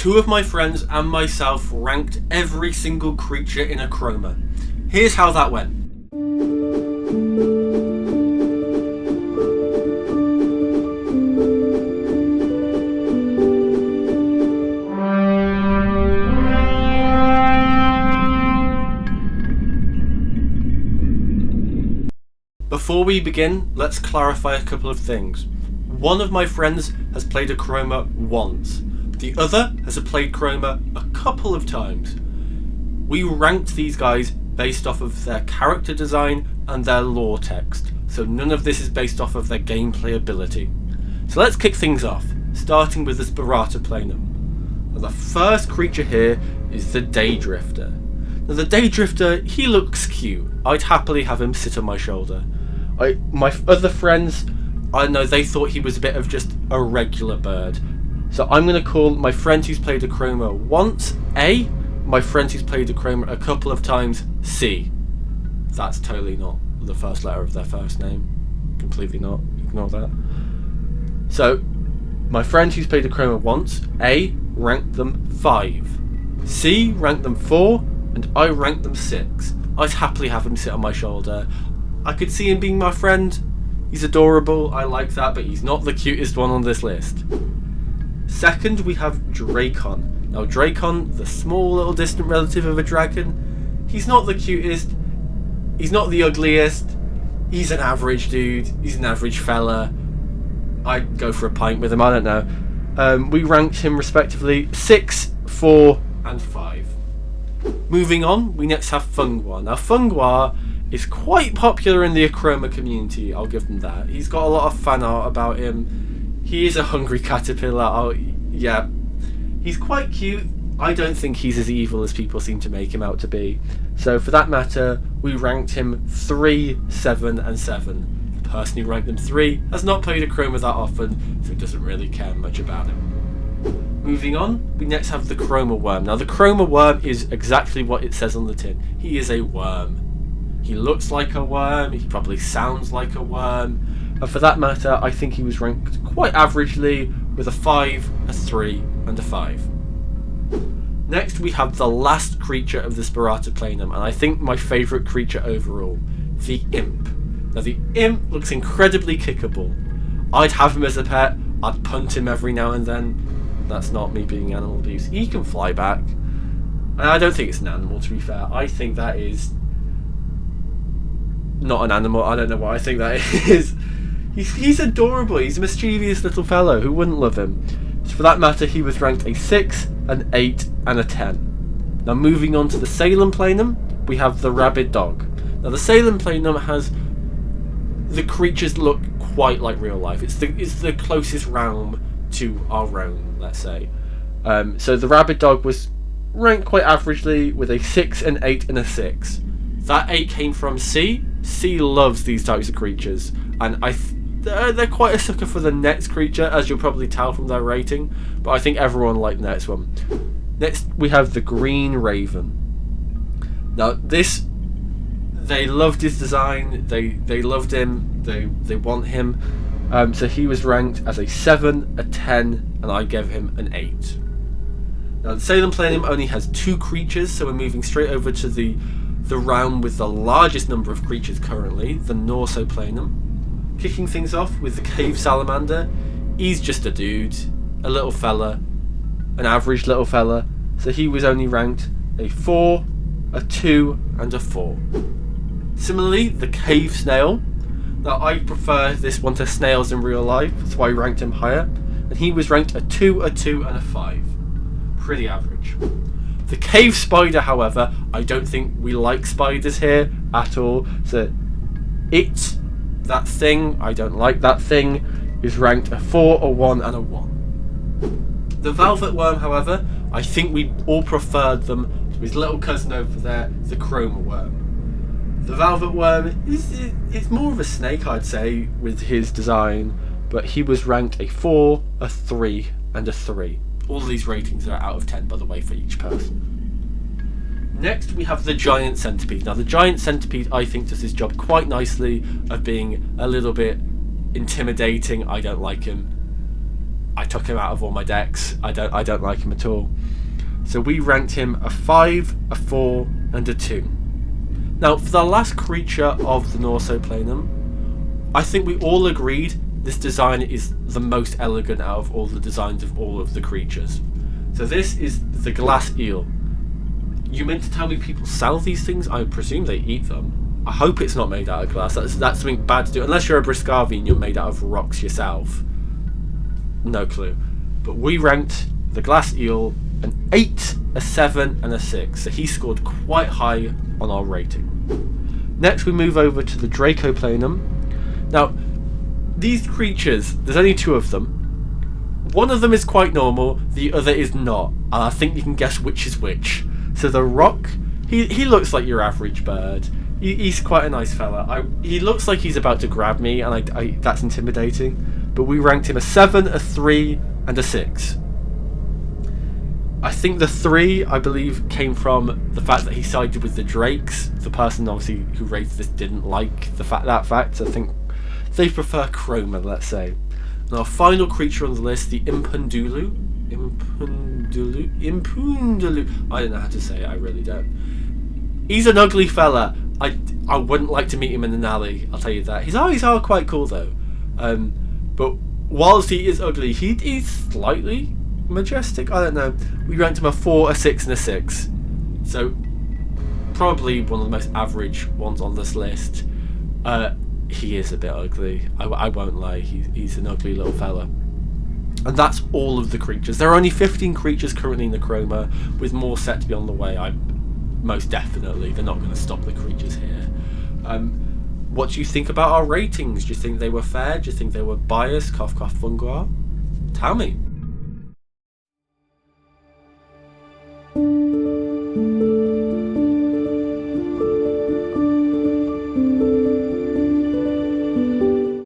Two of my friends and myself ranked every single creature in Achroma. Here's how that went. Before we begin, let's clarify a couple of things. One of my friends has played Achroma once. The other has played Achroma a couple of times. We ranked these guys based off of their character design and their lore text, so none of this is based off of their gameplay ability. So let's kick things off, starting with the Sparata Planum. Now, the first creature here is the Daydrifter. Now the Daydrifter, he looks cute. I'd happily have him sit on my shoulder. My other friends, I know they thought he was a bit of just a regular bird. So I'm going to call my friend who's played Achroma once A, my friend who's played Achroma a couple of times C. That's totally not the first letter of their first name. Completely not. Ignore that. So my friend who's played Achroma once, A, ranked them 5. C ranked them 4, and I ranked them 6. I'd happily have him sit on my shoulder. I could see him being my friend. He's adorable, I like that, but he's not the cutest one on this list. Second, we have Dracon. Now Dracon, the small little distant relative of a dragon, he's not the cutest, he's not the ugliest, he's an average dude, he's an average fella. I'd go for a pint with him, I don't know. We ranked him respectively 6, 4 and 5. Moving on, we next have Fungwa. Now Fungwa is quite popular in the Achroma community, I'll give them that. He's got a lot of fan art about him. He is a hungry caterpillar. Yeah, he's quite cute. I don't think he's as evil as people seem to make him out to be. So for that matter, we ranked him 3, 7 and 7. The person who ranked them 3 has not played Achroma that often, so doesn't really care much about him. Moving on, we next have the Chroma Worm. Now the Chroma Worm is exactly what it says on the tin. He is a worm. He looks like a worm, he probably sounds like a worm, and for that matter I think he was ranked quite averagely with a 5, a 3 and a 5. Next we have the last creature of the Sparata Planum, and I think my favourite creature overall, the Imp. Now the Imp looks incredibly kickable. I'd have him as a pet, I'd punt him every now and then. That's not me being animal abuse. He can fly back. And I don't think it's an animal, to be fair. I think that is not an animal. I don't know what I think that is. He's adorable. He's a mischievous little fellow. Who wouldn't love him? So for that matter, he was ranked a 6, an 8 and a 10. Now moving on to the Salem Planum, we have the Rabid Dog. Now the Salem Planum has the creatures look quite like real life. It's the closest realm to our own, let's say. So the Rabid Dog was ranked quite averagely with a 6, an 8 and a 6. That 8 came from C. C loves these types of creatures, and they're quite a sucker for the next creature, as you'll probably tell from their rating, but I think everyone liked the next one. Next we have the Green Raven. Now this, they loved his design, they loved him, they want him, so he was ranked as a 7, a 10, and I gave him an 8. Now the Salem Planum only has 2 creatures, so we're moving straight over to the realm with the largest number of creatures currently, the Norso Planum. Kicking things off with the Cave Salamander. He's just a dude, a little fella, an average little fella, so he was only ranked a 4, a 2 and a 4. Similarly, the Cave Snail. Now I prefer this one to snails in real life, so I ranked him higher, and he was ranked a 2, a 2 and a 5. Pretty average. The Cave Spider, however, I don't think we like spiders here at all. So that thing, I don't like that thing, is ranked a 4, a 1 and a 1. The Velvet Worm, however, I think we all preferred them to his little cousin over there, the Chroma Worm. The Velvet Worm it's more of a snake, I'd say, with his design, but he was ranked a 4, a 3 and a 3. All of these ratings are out of 10, by the way, for each person. Next, we have the Giant Centipede. Now, the Giant Centipede, I think, does his job quite nicely of being a little bit intimidating. I don't like him. I took him out of all my decks. I don't like him at all. So we ranked him a 5, a 4, and a 2. Now, for the last creature of the Norsoplanum, I think we all agreed this design is the most elegant out of all the designs of all of the creatures. So this is the glass eel. You meant to tell me people sell these things? I presume they eat them. I hope it's not made out of glass. That's something bad to do. Unless you're a Briscavi and you're made out of rocks yourself. No clue. But we ranked the glass eel an 8, a 7, and a 6. So he scored quite high on our rating. Next we move over to the Dracoplanum. Now, these creatures, there's only 2 of them. One of them is quite normal, the other is not. And I think you can guess which is which. So the rock, he looks like your average bird. He's quite a nice fella. He looks like he's about to grab me, and that's intimidating. But we ranked him a 7, a 3, and a 6. I think the 3, I believe, came from the fact that he sided with the Drakes. The person, obviously, who rated this didn't like that fact. I think they prefer Chroma, let's say. And our final creature on the list, the Impundulu. Impundulu. I don't know how to say it, I really don't. He's an ugly fella. I wouldn't like to meet him in an alley, I'll tell you that. His eyes are quite cool, though. But whilst he is ugly, he's slightly majestic. I don't know. We ranked him a 4, a 6, and a 6. So probably one of the most average ones on this list. He is a bit ugly. I won't lie. He's an ugly little fella. And that's all of the creatures. There are only 15 creatures currently in the Chroma, with more set to be on the way. Most definitely, they're not going to stop the creatures here. What do you think about our ratings? Do you think they were fair? Do you think they were biased? Cough, cough, fungar? Tell me.